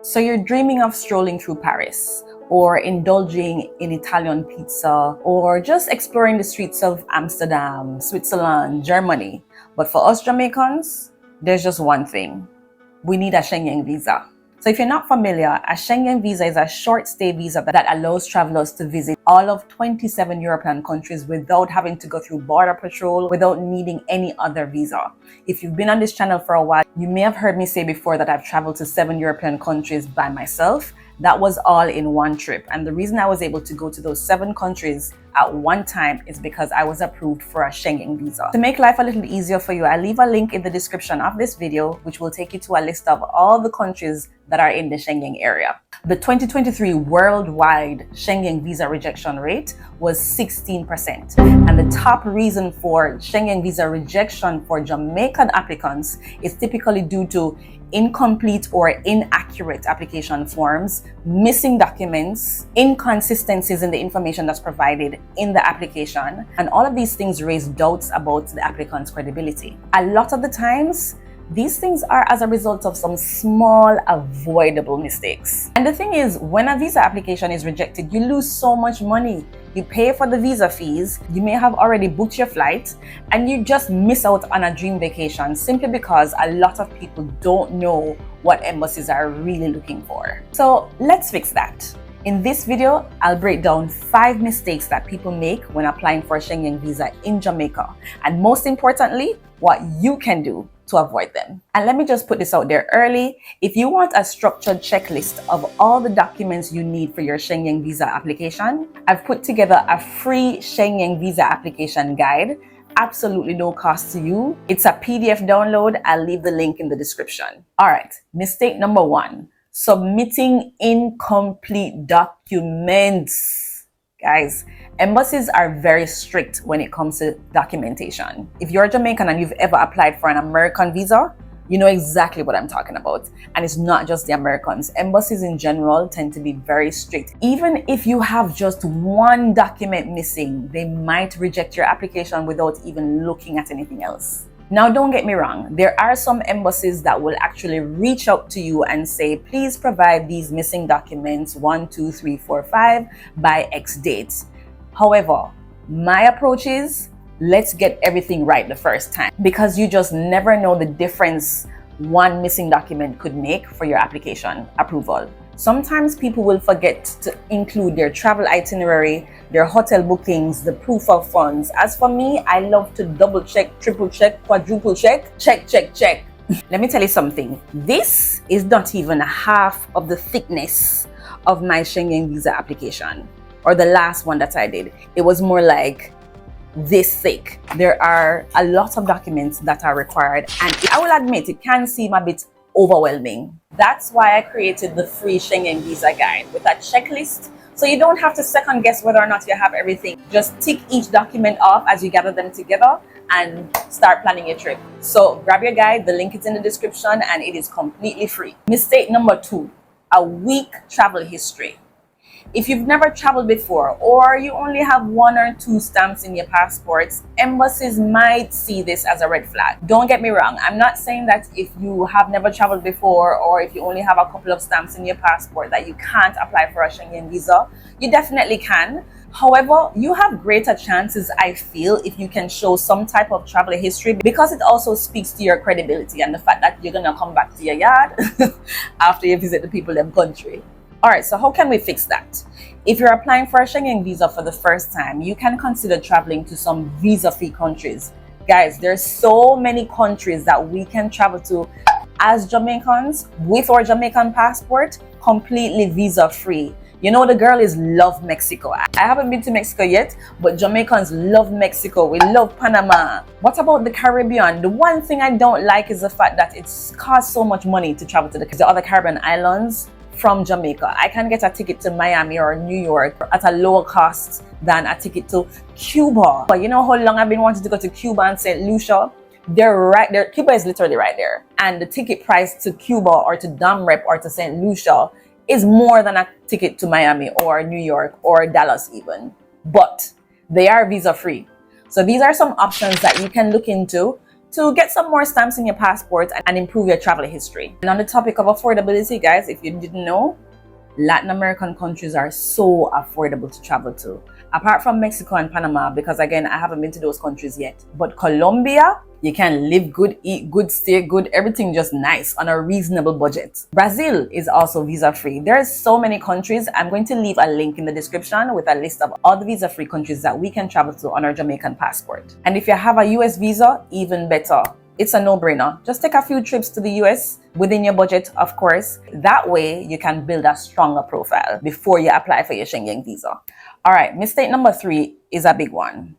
So you're dreaming of strolling through Paris, or indulging in Italian pizza, or just exploring the streets of Amsterdam, Switzerland, Germany. But for us Jamaicans, there's just one thing. We need a Schengen visa. So if you're not familiar, a Schengen visa is a short stay visa that allows travelers to visit all of 27 European countries without having to go through border patrol, without needing any other visa. If you've been on this channel for a while, you may have heard me say before that I've traveled to 7 European countries by myself. That was all in one trip. And the reason I was able to go to those 7 countries at one time is because I was approved for a Schengen visa. To make life a little easier for you, I leave a link in the description of this video, which will take you to a list of all the countries that are in the Schengen area. The 2023 worldwide Schengen visa rejection rate was 16%. And the top reason for Schengen visa rejection for Jamaican applicants is typically due to incomplete or inaccurate application forms, missing documents, inconsistencies in the information that's provided in the application, and all of these things raise doubts about the applicant's credibility. A lot of the times, these things are as a result of some small avoidable mistakes. And the thing is, when a visa application is rejected, you lose so much money. You pay for the visa fees, you may have already booked your flight, and you just miss out on a dream vacation simply because a lot of people don't know what embassies are really looking for. So let's fix that. In this video, I'll break down 5 mistakes that people make when applying for a Schengen visa in Jamaica, and most importantly, what you can do to avoid them. And let me just put this out there early. If you want a structured checklist of all the documents you need for your Schengen visa application, I've put together a free Schengen visa application guide, absolutely no cost to you. It's a PDF download. I'll leave the link in the description. All right, mistake number 1, submitting incomplete documents. Guys, embassies are very strict when it comes to documentation. If you're Jamaican and you've ever applied for an American visa, you know exactly what I'm talking about. And it's not just the Americans. Embassies in general tend to be very strict. Even if you have just one document missing, they might reject your application without even looking at anything else. Now, don't get me wrong. There are some embassies that will actually reach out to you and say, please provide these missing documents 1, 2, 3, 4, 5 by X date. However, my approach is, let's get everything right the first time, because you just never know the difference one missing document could make for your application approval. Sometimes people will forget to include their travel itinerary, their hotel bookings, the proof of funds. As for me, I love to double check, triple check, quadruple check, check. Let me tell you something. This is not even half of the thickness of my Schengen visa application, or the last one that I did. It was more like this thick. There are a lot of documents that are required, and I will admit it can seem a bit overwhelming. That's why I created the free Schengen visa guide with a checklist, so you don't have to second guess whether or not you have everything. Just tick each document off as you gather them together and start planning your trip. So grab your guide, the link is in the description, and it is completely free. Mistake number 2, a weak travel history. If you've never traveled before, or you only have 1 or 2 stamps in your passports, embassies might see this as a red flag. Don't get me wrong. I'm not saying that if you have never traveled before, or if you only have a couple of stamps in your passport, that you can't apply for a Schengen visa. You definitely can. However, you have greater chances, I feel, if you can show some type of travel history, because it also speaks to your credibility and the fact that you're gonna come back to your yard after you visit the people in the country. All right, so how can we fix that? If you're applying for a Schengen visa for the first time, you can consider traveling to some visa-free countries. Guys, there's so many countries that we can travel to as Jamaicans with our Jamaican passport, completely visa-free. You know, the girlies love Mexico. I haven't been to Mexico yet, but Jamaicans love Mexico. We love Panama. What about the Caribbean? The one thing I don't like is the fact that it's costs so much money to travel to the other Caribbean islands from Jamaica. I can get a ticket to Miami or New York at a lower cost than a ticket to Cuba. But you know how long I've been wanting to go to Cuba and St. Lucia? They're right there. Cuba is literally right there. And the ticket price to Cuba or to Dam Rep or to St. Lucia is more than a ticket to Miami or New York or Dallas even. But they are visa free. So these are some options that you can look into to get some more stamps in your passport and improve your travel history. And on the topic of affordability, guys, if you didn't know, Latin American countries are so affordable to travel to. Apart from Mexico and Panama, because again, I haven't been to those countries yet. But Colombia, you can live good, eat good, stay good, everything just nice on a reasonable budget. Brazil is also visa-free. There's so many countries. I'm going to leave a link in the description with a list of all the visa-free countries that we can travel to on our Jamaican passport. And if you have a US visa, even better. It's a no-brainer. Just take a few trips to the US within your budget, of course. That way, you can build a stronger profile before you apply for your Schengen visa. All right, mistake number 3 is a big one.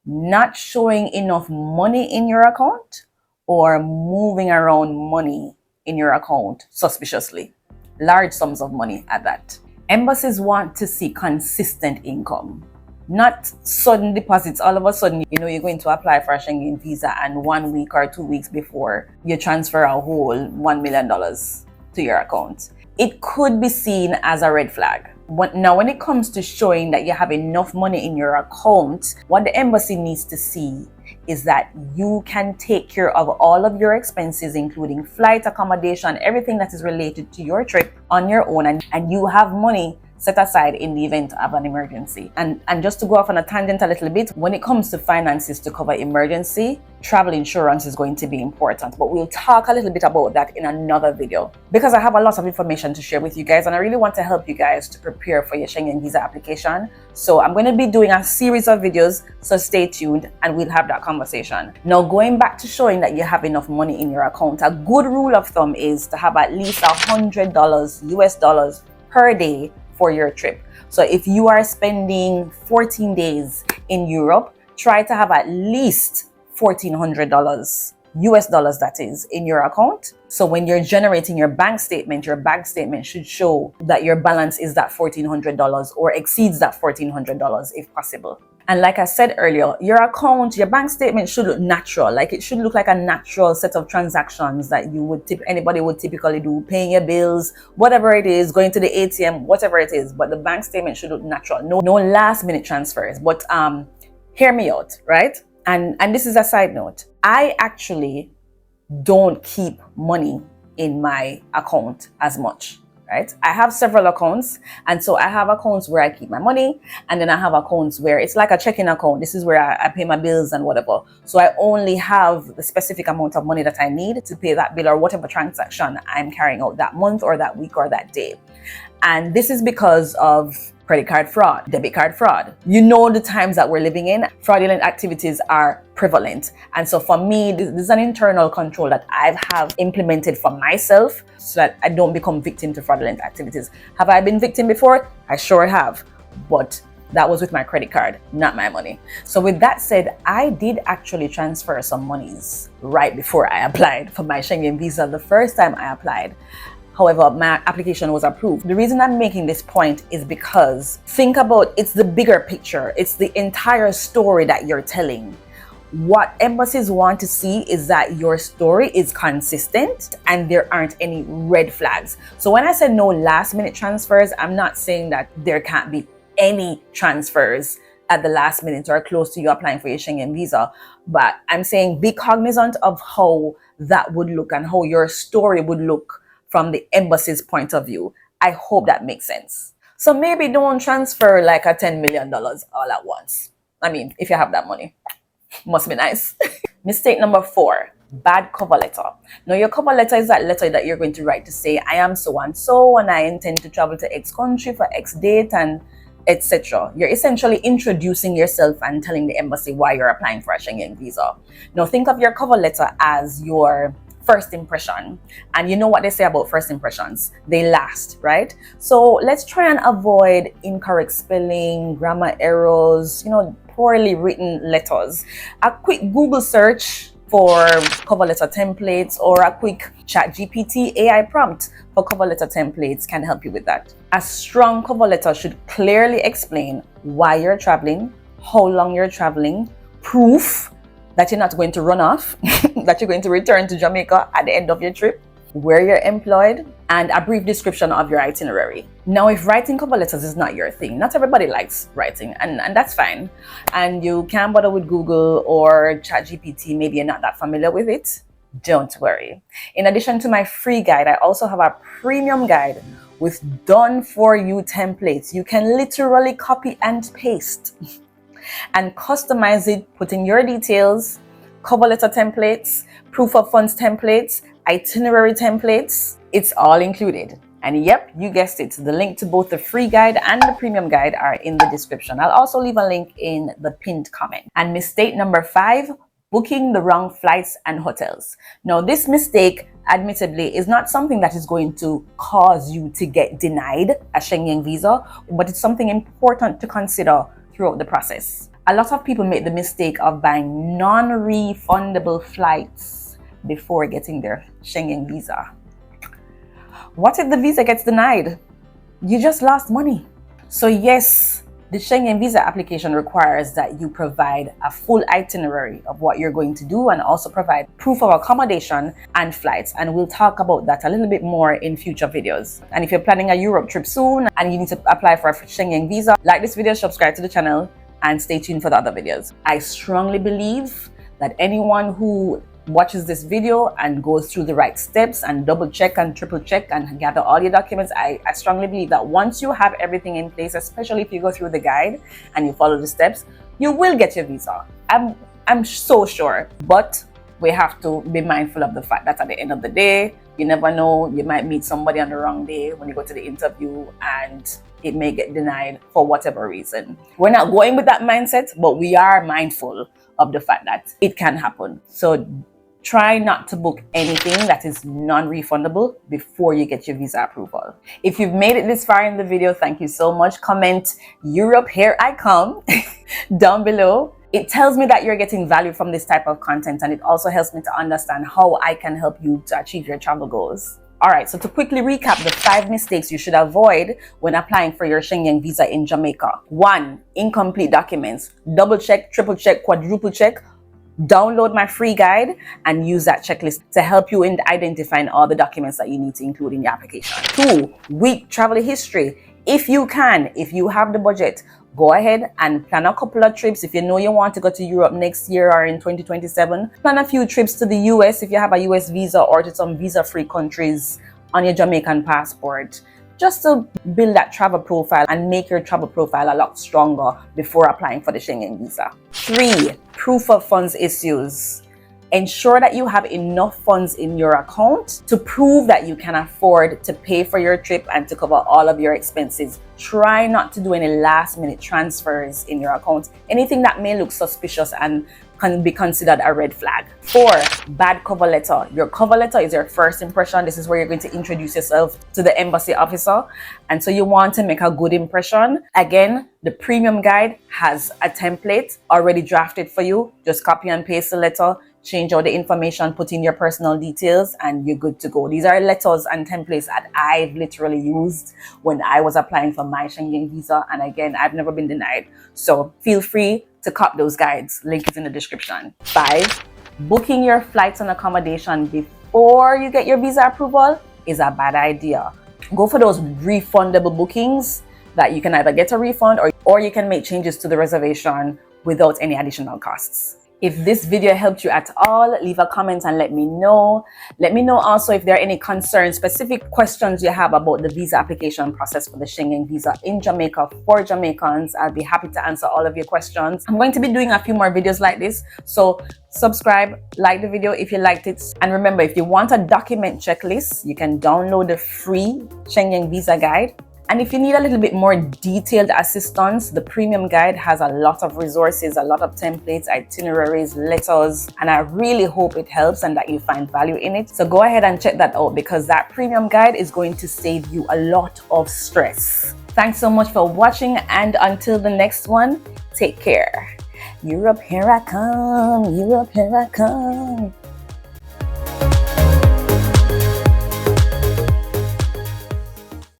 Not showing enough money in your account or moving around money in your account suspiciously. Large sums of money at that. Embassies want to see consistent income. Not sudden deposits. All of a sudden, you're going to apply for a Schengen visa and 1 week or 2 weeks before you transfer a whole $1 million to your account. It could be seen as a red flag. Now, when it comes to showing that you have enough money in your account, what the embassy needs to see is that you can take care of all of your expenses, including flight, accommodation, everything that is related to your trip on your own, and you have money set aside in the event of an emergency. And just to go off on a tangent a little bit, when it comes to finances to cover emergency, travel insurance is going to be important. But we'll talk a little bit about that in another video, because I have a lot of information to share with you guys and I really want to help you guys to prepare for your Schengen visa application. So I'm going to be doing a series of videos, so stay tuned and we'll have that conversation. Now, going back to showing that you have enough money in your account, a good rule of thumb is to have at least $100 US dollars per day for your trip. So if you are spending 14 days in Europe, try to have at least $1,400 US dollars, that is, in your account. So when you're generating your bank statement should show that your balance is that $1,400 or exceeds that $1,400 if possible. And like I said earlier, your account, your bank statement should look natural. Like it should look like a natural set of transactions that anybody would typically do, paying your bills, whatever it is, going to the ATM, whatever it is. But the bank statement should look natural. No last minute transfers. But hear me out, right? And this is a side note. I actually don't keep money in my account as much. Right? I have several accounts, and so I have accounts where I keep my money, and then I have accounts where it's like a checking account. This is where I pay my bills and whatever. So I only have the specific amount of money that I need to pay that bill or whatever transaction I'm carrying out that month or that week or that day. And this is because of credit card fraud, debit card fraud. You know the times that we're living in, fraudulent activities are prevalent. And so for me, this is an internal control that I have implemented for myself so that I don't become victim to fraudulent activities. Have I been victim before? I sure have. But that was with my credit card, not my money. So with that said, I did actually transfer some monies right before I applied for my Schengen visa the first time I applied. However, my application was approved. The reason I'm making this point is because think about it's the bigger picture. It's the entire story that you're telling. What embassies want to see is that your story is consistent and there aren't any red flags. So when I said no last minute transfers, I'm not saying that there can't be any transfers at the last minute or close to you applying for your Schengen visa. But I'm saying be cognizant of how that would look and how your story would look from the embassy's point of view. I hope that makes sense. So maybe don't transfer like a $10 million all at once. I mean, if you have that money, must be nice. Mistake number 4, bad cover letter. Now your cover letter is that letter that you're going to write to say, I am so and so and I intend to travel to X country for X date and etc. You're essentially introducing yourself and telling the embassy why you're applying for a Schengen visa. Now think of your cover letter as your first impression, and you know what they say about first impressions, they last, right? So let's try and avoid incorrect spelling, grammar errors, poorly written letters. A quick Google search for cover letter templates or a quick ChatGPT AI prompt for cover letter templates can help you with that. A strong cover letter should clearly explain why you're traveling, how long you're traveling, proof that you're not going to run off, that you're going to return to Jamaica at the end of your trip, where you're employed, and a brief description of your itinerary. Now, if writing cover letters is not your thing, not everybody likes writing, and that's fine, and you can't bother with Google or ChatGPT, maybe you're not that familiar with it, don't worry. In addition to my free guide, I also have a premium guide with done-for-you templates. You can literally copy and paste and customize it, putting your details, cover letter templates, proof of funds templates, itinerary templates. It's all included. And yep, you guessed it. The link to both the free guide and the premium guide are in the description. I'll also leave a link in the pinned comment. And mistake number 5, booking the wrong flights and hotels. Now, this mistake, admittedly, is not something that is going to cause you to get denied a Schengen visa, but it's something important to consider throughout the process. A lot of people make the mistake of buying non-refundable flights before getting their Schengen visa. What if the visa gets denied? You just lost money. So yes, the Schengen visa application requires that you provide a full itinerary of what you're going to do and also provide proof of accommodation and flights. And we'll talk about that a little bit more in future videos. And if you're planning a Europe trip soon and you need to apply for a Schengen visa, like this video, subscribe to the channel, and stay tuned for the other videos. I strongly believe that anyone who watches this video and goes through the right steps and double check and triple check and gather all your documents, I strongly believe that once you have everything in place, especially if you go through the guide and you follow the steps, you will get your visa. I'm so sure. But we have to be mindful of the fact that at the end of the day, you never know, you might meet somebody on the wrong day when you go to the interview and it may get denied for whatever reason. We're not going with that mindset, but we are mindful of the fact that it can happen. So try not to book anything that is non-refundable before you get your visa approval. If you've made it this far in the video, thank you so much. Comment "Europe, here I come" down below. It tells me that you're getting value from this type of content, and it also helps me to understand how I can help you to achieve your travel goals. All right, so to quickly recap the 5 mistakes you should avoid when applying for your Schengen visa in Jamaica. 1, incomplete documents. Double check, triple check, quadruple check. Download my free guide and use that checklist to help you in identifying all the documents that you need to include in your application. 2, weak travel history. If you can, if you have the budget, go ahead and plan a couple of trips. If you know you want to go to Europe next year or in 2027, plan a few trips to the US if you have a US visa, or to some visa-free countries on your Jamaican passport, just to build that travel profile and make your travel profile a lot stronger before applying for the Schengen visa. 3, proof of funds issues. Ensure that you have enough funds in your account to prove that you can afford to pay for your trip and to cover all of your expenses. Try not to do any last-minute transfers in your account. Anything that may look suspicious and can be considered a red flag. 4, bad cover letter. Your cover letter is your first impression. This is where you're going to introduce yourself to the embassy officer. And so you want to make a good impression. Again, the premium guide has a template already drafted for you. Just copy and paste the letter, change out the information, put in your personal details, and you're good to go. These are letters and templates that I've literally used when I was applying for my Schengen visa. And again, I've never been denied. So feel free to cop those guides. Link is in the description. 5, booking your flights and accommodation before you get your visa approval is a bad idea. Go for those refundable bookings that you can either get a refund or you can make changes to the reservation without any additional costs. If this video helped you at all, leave a comment and let me know. Let me know also if there are any concerns, specific questions you have about the visa application process for the Schengen visa in Jamaica for Jamaicans. I'll be happy to answer all of your questions. I'm going to be doing a few more videos like this, so subscribe, like the video if you liked it. And remember, if you want a document checklist, you can download the free Schengen visa guide. And if you need a little bit more detailed assistance, the premium guide has a lot of resources, a lot of templates, itineraries, letters, and I really hope it helps and that you find value in it. So go ahead and check that out, because that premium guide is going to save you a lot of stress. Thanks so much for watching, and until the next one, take care. Europe, here I come. Europe, here I come.